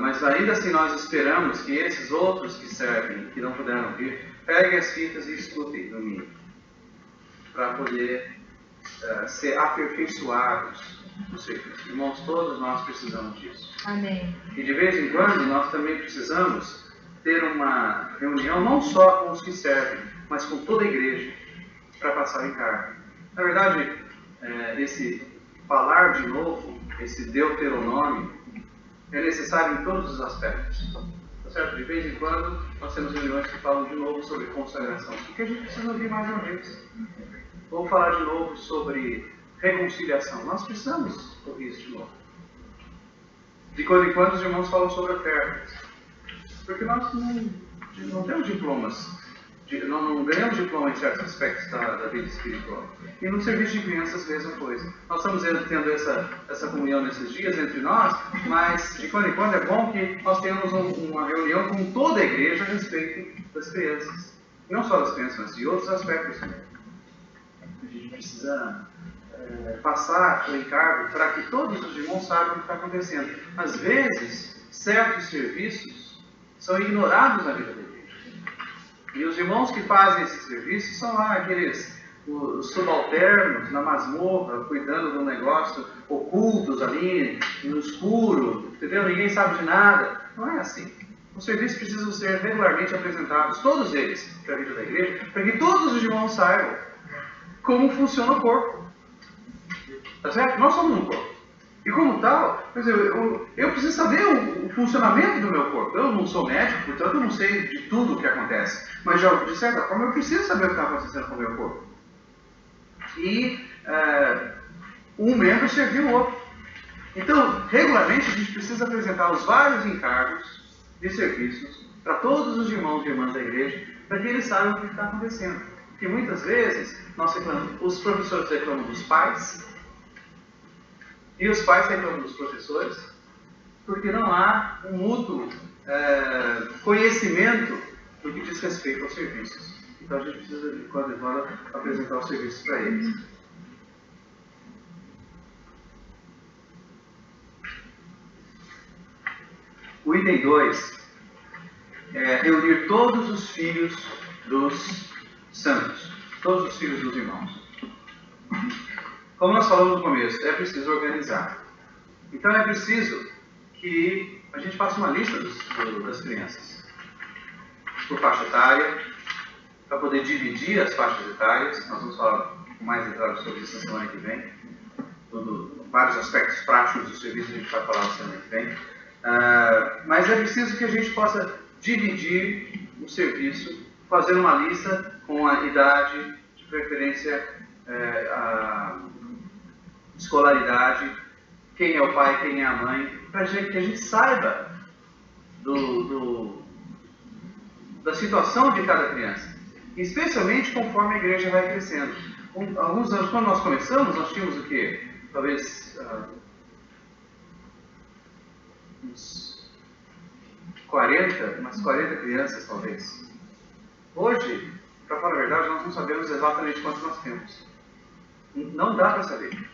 S1: Mas ainda assim nós esperamos que esses outros que servem, que não puderam vir, peguem as fitas e escutem no mínimo, para poder ser aperfeiçoados no serviço. Irmãos, todos nós precisamos disso.
S2: Amém.
S1: E de vez em quando nós também precisamos ter uma reunião não só com os que servem, mas com toda a igreja, para passar o encargo. Na verdade, esse falar de novo, esse deuteronômio, é necessário em todos os aspectos. Tá certo? De vez em quando nós temos reuniões que falam de novo sobre consagração, porque a gente precisa ouvir mais uma vez. Ou falar de novo sobre reconciliação. Nós precisamos ouvir isso de novo. De quando em quando os irmãos falam sobre ofertas. Porque nós não temos diplomas, não ganhamos diploma em certos aspectos da vida espiritual. E no serviço de crianças, mesma coisa. Nós estamos tendo essa comunhão nesses dias entre nós, mas de quando em quando é bom que nós tenhamos uma reunião com toda a igreja a respeito das crianças. E não só das crianças, mas de outros aspectos também. A gente precisa passar o encargo para que todos os irmãos saibam o que está acontecendo. Às vezes, certos serviços são ignorados na vida da igreja. E os irmãos que fazem esses serviços são lá os subalternos na masmorra, cuidando do negócio, ocultos ali, no escuro, entendeu? Ninguém sabe de nada. Não é assim. Os serviços precisam ser regularmente apresentados, todos eles, para a vida da igreja, para que todos os irmãos saibam como funciona o corpo. Tá certo? Nós somos um corpo. E como tal, quer dizer, eu preciso saber o funcionamento do meu corpo. Eu não sou médico, portanto eu não sei de tudo o que acontece. Mas de certa forma eu preciso saber o que está acontecendo com o meu corpo. E um membro serviu o outro. Então, regularmente a gente precisa apresentar os vários encargos de serviços para todos os irmãos e irmãs da igreja, para que eles saibam o que está acontecendo. Porque muitas vezes os professores reclamam dos pais, e os pais reclamam dos professores, porque não há um mútuo conhecimento do que diz respeito aos serviços. Então a gente precisa, de quando em quando, apresentar os serviços para eles. O item 2 é reunir todos os filhos dos santos, todos os filhos dos irmãos. Como nós falamos no começo, é preciso organizar. Então é preciso que a gente faça uma lista das crianças, por faixa etária, para poder dividir as faixas etárias. Nós vamos falar com mais detalhes sobre isso na semana que vem. Vários aspectos práticos do serviço a gente vai falar na semana que vem. Mas é preciso que a gente possa dividir o serviço, fazendo uma lista com a idade, de preferência a escolaridade, quem é o pai, quem é a mãe, para que a gente saiba da situação de cada criança, especialmente conforme a igreja vai crescendo. Alguns anos, quando nós começamos, nós tínhamos o quê? Talvez umas 40 crianças, talvez. Hoje, para falar a verdade, nós não sabemos exatamente quantos nós temos. Não dá para saber.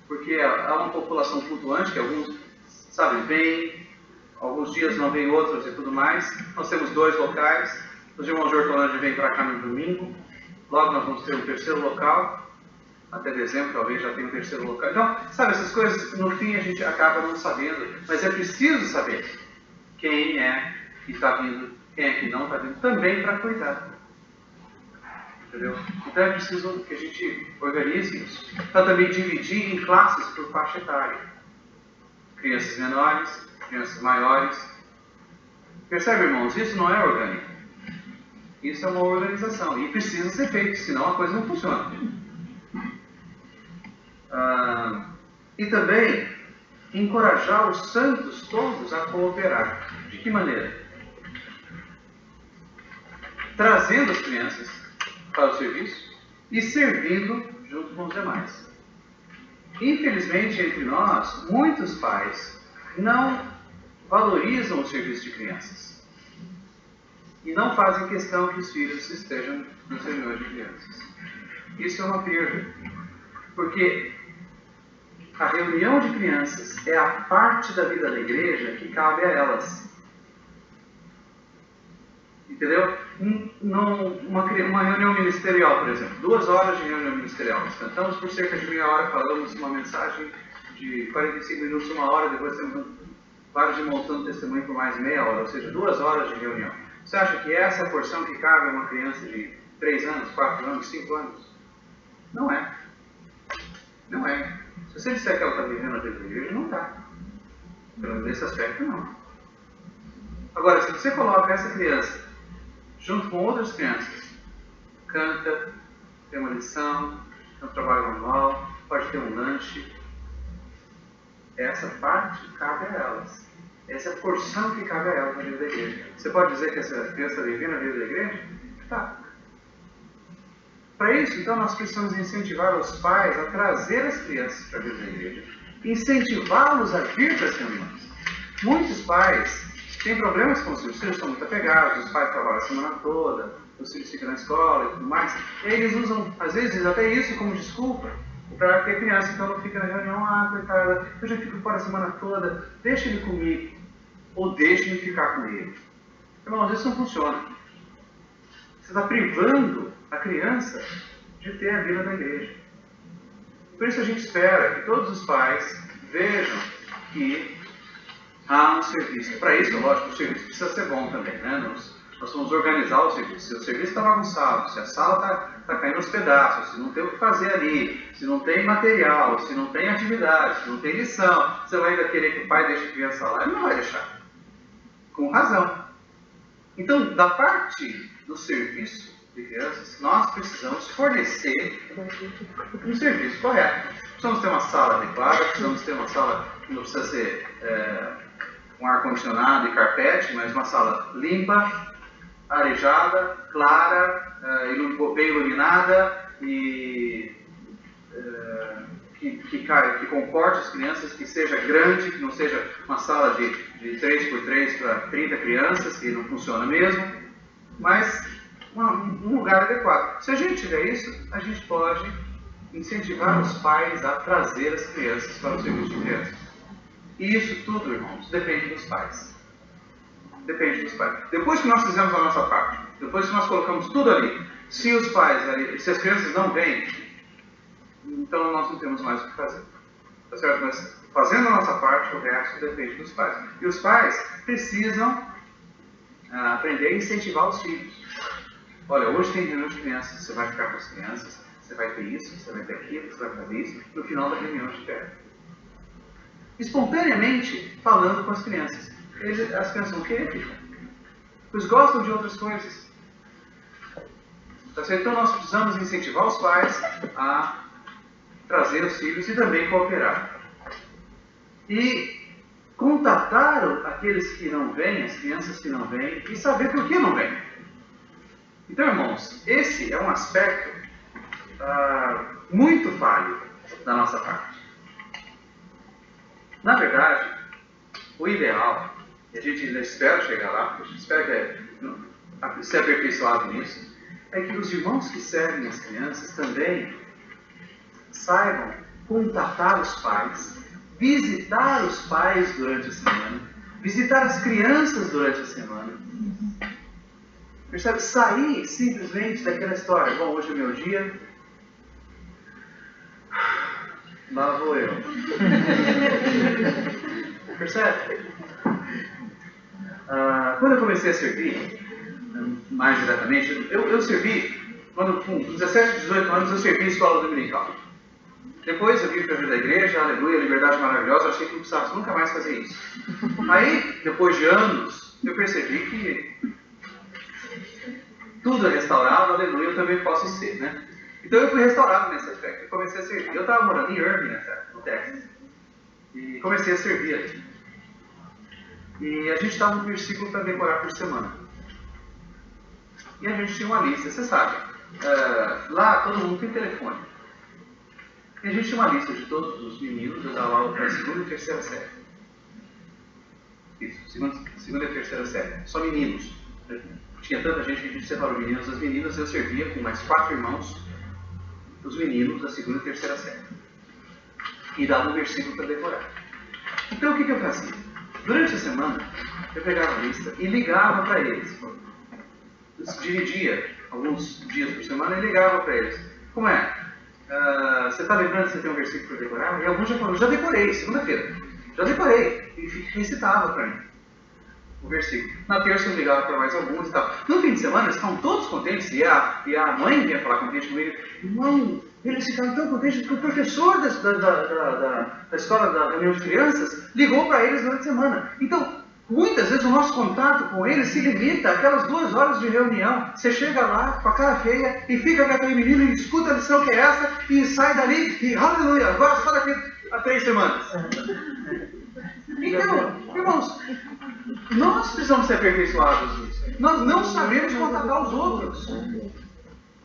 S1: Porque há uma população flutuante, que alguns, vêm, alguns dias não vem outros e tudo mais. Nós temos 2 locais. Os irmãos de Hortolândia vêm para cá no domingo. Logo nós vamos ter um 3º local. Até dezembro talvez já tenha um 3º local. Então, sabe, essas coisas no fim a gente acaba não sabendo. Mas é preciso saber quem é que está vindo, quem é que não está vindo, também para cuidar. Entendeu? Então é preciso que a gente organize isso. Para também dividir em classes por faixa etária. Crianças menores, crianças maiores. Percebe, irmãos? Isso não é orgânico. Isso é uma organização. E precisa ser feito, senão a coisa não funciona. E também encorajar os santos todos a cooperar. De que maneira? Trazendo as crianças para o serviço e servindo junto com os demais. Infelizmente, entre nós, muitos pais não valorizam o serviço de crianças e não fazem questão que os filhos estejam nos reuniões de crianças. Isso é uma perda, porque a reunião de crianças é a parte da vida da igreja que cabe a elas. Entendeu? Uma reunião ministerial, por exemplo, 2 horas de reunião ministerial. Nós cantamos por cerca de meia hora, falamos uma mensagem de 45 minutos, 1 hora, depois temos vários irmãos dando testemunho por mais meia hora, ou seja, 2 horas de reunião. Você acha que essa é a porção que cabe a uma criança de 3 anos, 4 anos, 5 anos? Não é. Não é. Se você disser que ela está vivendo a vida da igreja, não está. Pelo menos nesse aspecto, não. Agora, se você coloca essa criança junto com outras crianças, canta, tem uma lição, tem um trabalho manual, pode ter um lanche, essa parte cabe a elas. Essa é a porção que cabe a elas na vida da igreja. Você pode dizer que essa criança está vivendo a vida da igreja? Tá. Para isso, então, nós precisamos incentivar os pais a trazer as crianças para a vida da igreja, incentivá-los a vir para as reuniões. Muitos pais têm problemas com os filhos, são muito apegados, os pais trabalham a semana toda, os filhos ficam na escola e tudo mais, e eles usam, às vezes, até isso como desculpa para ter criança, então não fica na reunião, coitada, eu já fico fora a semana toda, deixa ele comigo, ou deixa ele ficar com ele. Irmãos, isso não funciona. Você está privando a criança de ter a vida da igreja. Por isso a gente espera que todos os pais vejam que há um serviço. Para isso, lógico, o serviço precisa ser bom também, né? Nós vamos organizar o serviço. Se o serviço está bagunçado, se a sala está caindo aos pedaços, se não tem o que fazer ali, se não tem material, se não tem atividade, se não tem lição, você vai ainda querer que o pai deixe a criança lá? Ele não vai deixar. Com razão. Então, da parte do serviço de crianças, nós precisamos fornecer um serviço correto. Precisamos ter uma sala adequada, precisamos ter uma sala que não precisa ser com ar-condicionado e carpete, mas uma sala limpa, arejada, clara, bem iluminada e que comporte as crianças, que seja grande, que não seja uma sala de 3x3 para 30 crianças, que não funciona mesmo, mas um lugar adequado. Se a gente tiver isso, a gente pode incentivar os pais a trazer as crianças para o serviço de crianças. E isso tudo, irmãos, depende dos pais. Depende dos pais. Depois que nós fizemos a nossa parte, depois que nós colocamos tudo ali, se os pais ali, se as crianças não vêm, então nós não temos mais o que fazer. Tá certo? Mas fazendo a nossa parte, o resto depende dos pais. E os pais precisam aprender a incentivar os filhos. Olha, hoje tem reunião de crianças, você vai ficar com as crianças, você vai ter isso, você vai ter aquilo, você vai fazer isso, no final da reunião de fé. Espontaneamente falando com as crianças. As crianças vão querer ficar. Eles gostam de outras coisas. Tá certo? Então nós precisamos incentivar os pais a trazer os filhos e também cooperar. E contatar aqueles que não vêm, as crianças que não vêm, e saber por que não vêm. Então, irmãos, esse é um aspecto muito falho da nossa parte. Na verdade, o ideal, e a gente ainda espera chegar lá, porque a gente espera ser aperfeiçoado nisso, é que os irmãos que servem as crianças também saibam contatar os pais, visitar os pais durante a semana, visitar as crianças durante a semana. Percebe? Sair simplesmente daquela história. Bom, hoje é meu dia. Lá vou eu. Percebe? Quando eu comecei a servir, mais diretamente, eu servi, quando com 17, 18 anos, eu servi em escola dominical. Depois eu vim para a vida da igreja, aleluia, liberdade maravilhosa, achei que não precisava nunca mais fazer isso. Aí, depois de anos, eu percebi que tudo é restaurado, aleluia, eu também posso ser, né? Então eu fui restaurado nesse aspecto, eu comecei a servir. Eu estava morando em Irving, nessa época, no Texas, e comecei a servir ali. E a gente dava um versículo para decorar por semana. E a gente tinha uma lista, você sabe, lá todo mundo tem telefone. E a gente tinha uma lista de todos os meninos, eu dava aula para a segunda e terceira série. Isso, segunda e terceira série, só meninos. Tinha tanta gente que a gente separou meninos das meninas, eu servia com mais 4 irmãos, os meninos da segunda e terceira série. E dava um versículo para decorar. Então o que eu fazia? Durante a semana, eu pegava a lista e ligava para eles. Dividia alguns dias por semana e ligava para eles. Como é? Você está lembrando que você tem um versículo para decorar? E alguns já falaram, já decorei, segunda-feira. Já decorei. E recitava para mim o versículo. Na terça eu ligava para mais alguns e tal. No fim de semana eles estavam todos contentes. E a mãe vinha falar contente comigo. Irmão, eles ficaram tão contentes que o professor da escola da reunião de crianças ligou para eles durante a semana. Então, muitas vezes o nosso contato com eles se limita àquelas 2 horas de reunião. Você chega lá com a cara feia e fica com aquele menino e escuta a lição que é essa e sai dali e aleluia, agora só daqui a 3 semanas. Então, irmãos, nós precisamos ser aperfeiçoados nisso. Nós não sabemos contatar os outros.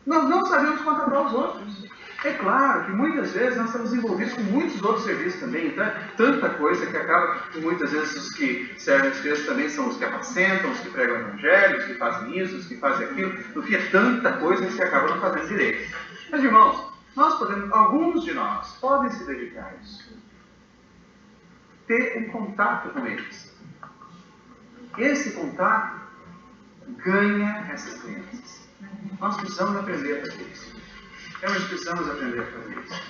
S1: Nós não sabemos contatar os outros. É claro que muitas vezes nós estamos envolvidos com muitos outros serviços também, então é tanta coisa que acaba que muitas vezes os que servem as crianças também são os que apacentam, os que pregam o evangelho, os que fazem isso, os que fazem aquilo, no fim é tanta coisa que se acaba não fazendo direito. Mas irmãos, alguns de nós podem se dedicar a isso. Ter um contato com eles. Esse contato ganha essas crianças. Nós precisamos aprender a fazer isso. Nós precisamos aprender a fazer isso.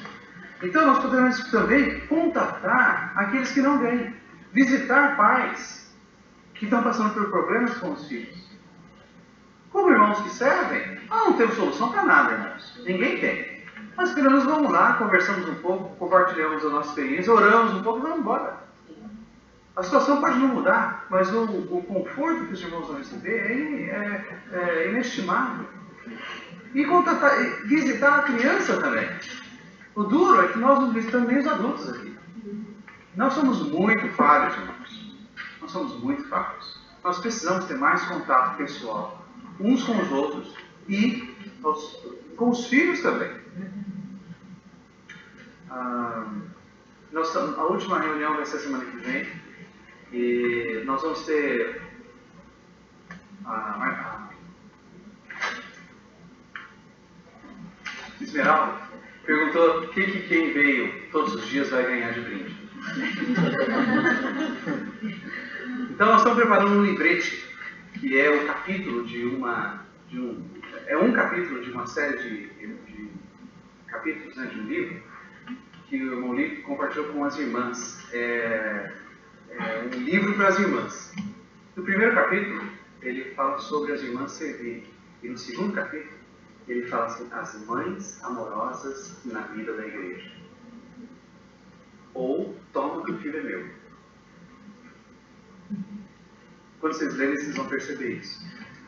S1: Então nós podemos também contatar aqueles que não vêm. Visitar pais que estão passando por problemas com os filhos. Como irmãos que servem, não temos solução para nada, irmãos. Ninguém tem. Mas pelo menos vamos lá, conversamos um pouco, compartilhamos a nossa experiência, oramos um pouco e vamos embora. A situação pode não mudar, mas o conforto que os irmãos vão receber é inestimável. E visitar a criança também. O duro é que nós não visitamos nem os adultos aqui. Nós somos muito falhos, irmãos. Nós somos muito falhos. Nós precisamos ter mais contato pessoal, uns com os outros e com os filhos também. A última reunião vai ser semana que vem. E nós vamos ter Esmeralda perguntou o que quem veio todos os dias vai ganhar de brinde. Então nós estamos preparando um librete, que é o capítulo um capítulo de uma série de capítulos, né, de um livro, que o irmão Lito compartilhou com as irmãs. É um livro para as irmãs. No primeiro capítulo, ele fala sobre as irmãs servirem. E no segundo capítulo, ele fala assim, as mães amorosas na vida da igreja. Ou, toma que o filho é meu. Quando vocês lerem, vocês vão perceber isso.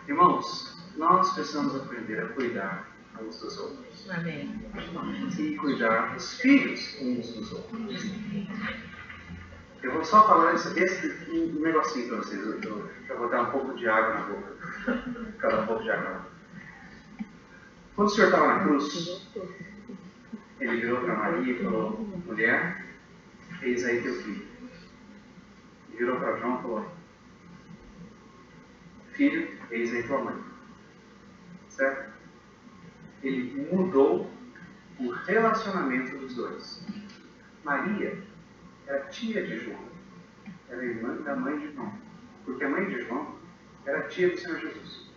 S1: Irmãos, nós precisamos aprender a cuidar uns dos outros.
S2: Amém.
S1: E cuidar dos filhos uns dos outros. Eu vou só falar um negocinho para vocês. Eu vou dar um pouco de água na boca. Vou dar um pouco de água na boca. Quando o Senhor estava na cruz, ele virou para Maria e falou, mulher, eis aí teu filho. E virou para João e falou, filho, eis aí tua mãe. Certo? Ele mudou o relacionamento dos dois. Maria era tia de João. era irmã da mãe de João. Porque a mãe de João era tia do Senhor Jesus.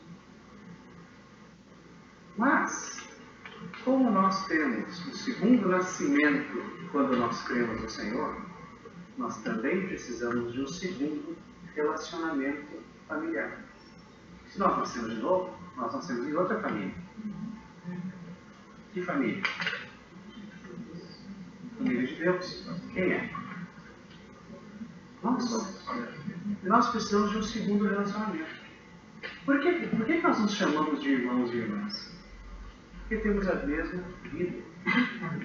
S1: Mas, como nós temos o segundo nascimento quando nós cremos no Senhor, nós também precisamos de um segundo relacionamento familiar. Se nós nascemos de novo, nós nascemos em outra família. Que família? Família de Deus. Quem é? Nós somos. E nós precisamos de um segundo relacionamento. Por que nós nos chamamos de irmãos e irmãs? Porque temos a mesma vida.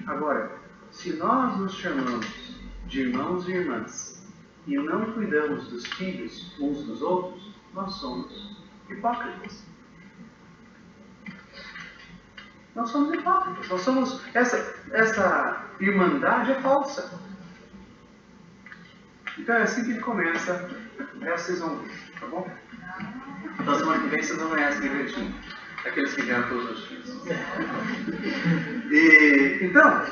S1: Agora, se nós nos chamamos de irmãos e irmãs e não cuidamos dos filhos uns dos outros, nós somos hipócritas. Nós somos hipócritas. Nós somos, essa irmandade é falsa. Então é assim que ele começa. Vocês vão ver, tá bom? Então semana que vem vocês vão ganhar esse livretinho. Aqueles que ganham todos os dias. Então,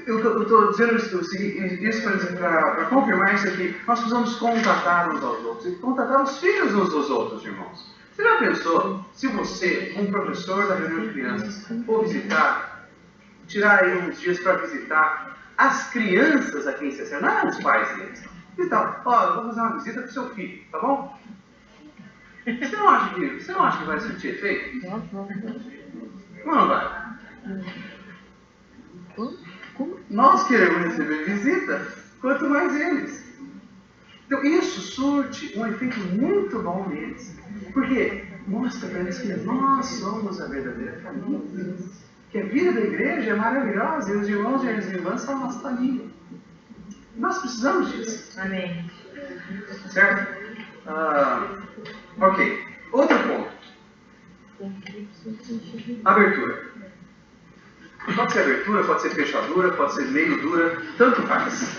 S1: eu estou dizendo isso para confirmar isso aqui. Nós precisamos contatar uns aos outros. E contatar os filhos uns dos outros, irmãos. Você já pensou, se você, um professor da reunião de crianças, for visitar, tirar aí uns dias para visitar as crianças a quem você serve, não os pais deles. Então, eu vou fazer uma visita para o seu filho, tá bom? Você não acha que vai sentir efeito? Não vai. Nós queremos receber visita, quanto mais eles. Então, isso surte um efeito muito bom neles. Porque mostra para eles que nós somos a verdadeira família. Que a vida da igreja é maravilhosa e os irmãos e as irmãs são a nossa família. Nós precisamos disso.
S2: Amém.
S1: Certo? Ok. Outro ponto. Abertura. Pode ser abertura, pode ser fechadura, pode ser meio dura, tanto faz.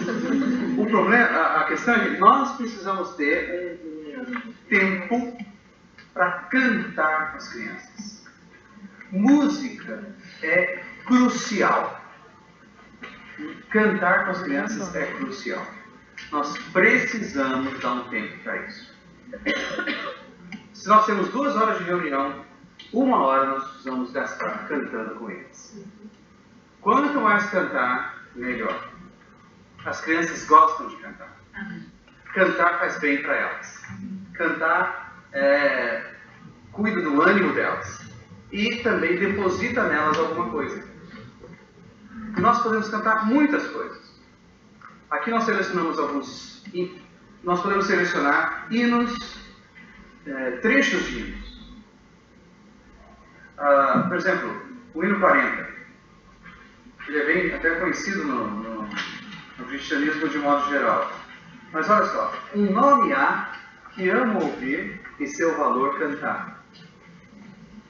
S1: O problema, a questão é que nós precisamos ter um tempo para cantar com as crianças. Música é crucial. Cantar com as crianças é crucial. Nós precisamos dar um tempo para isso. Se nós temos 2 horas de reunião, 1 hora nós precisamos gastar cantando com eles. Quanto mais cantar, melhor. As crianças gostam de cantar. Cantar faz bem para elas. Cantar cuida do ânimo delas. E também deposita nelas alguma coisa. E nós podemos cantar muitas coisas. Aqui nós selecionamos alguns. Nós podemos selecionar hinos, trechos de hinos. Por exemplo, o hino 40. Ele é bem até conhecido no cristianismo de modo geral. Mas olha só. Um nome há que amo ouvir e seu valor cantar.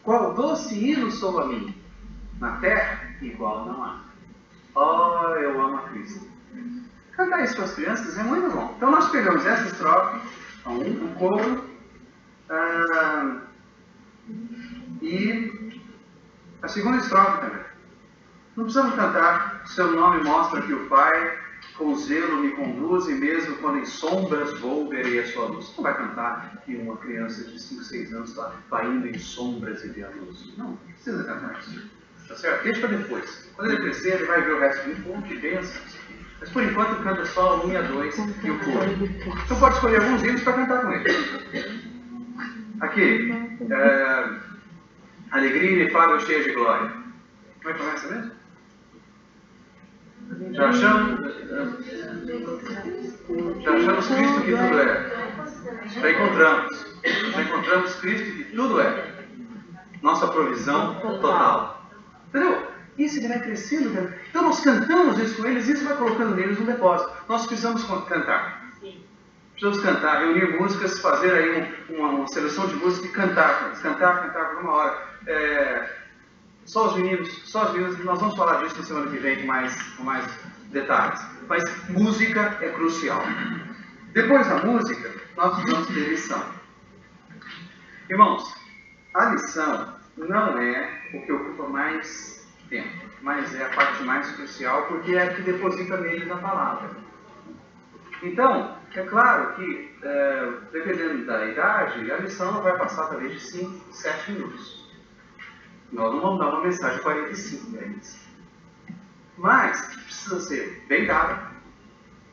S1: Qual doce hino sou a mim? Na terra, igual não há. Eu amo a Cristo. Cantar isso para as crianças é muito bom. Então nós pegamos essa estrofe, o coro, e a segunda estrofe também. Não precisamos cantar, seu nome mostra que o Pai com zelo me conduz e mesmo quando em sombras vou, verei a sua luz. Você não vai cantar que uma criança de 5, 6 anos está indo em sombras e vê a luz. Não precisa cantar isso. Tá certo? Deixa para depois. Quando ele crescer, ele vai ver o resto do ponto, que bênção. Mas por enquanto canta só 1 e a 2 e o coro. Então pode escolher alguns hinos para cantar com ele. Aqui. Alegria inefável cheia de glória. Como é que começa mesmo? Já achamos Cristo que tudo é. Já encontramos Cristo que tudo é. Nossa provisão total. Entendeu? Isso ele vai crescendo. Então nós cantamos isso com eles e isso vai colocando neles um depósito. Nós precisamos cantar. Precisamos cantar, reunir músicas, fazer aí uma seleção de músicas e cantar. Cantar por 1 hora. Só os meninos, nós vamos falar disso na semana que vem com mais detalhes. Mas música é crucial. Depois da música, nós precisamos ter lição. Irmãos, a lição não é o que ocupa mais tempo, mas é a parte mais crucial, porque é a que deposita neles a palavra. Então, É claro que, dependendo da idade, a lição não vai passar talvez de 5, 7 minutos. Nós não vamos dar uma mensagem de 45 para eles. Mas precisa ser bem dada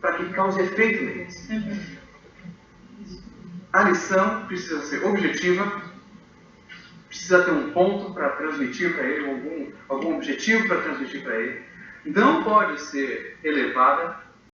S1: para que cause efeito neles. A lição precisa ser objetiva, precisa ter um ponto para transmitir para ele, algum objetivo para transmitir para ele. Não pode ser elevada,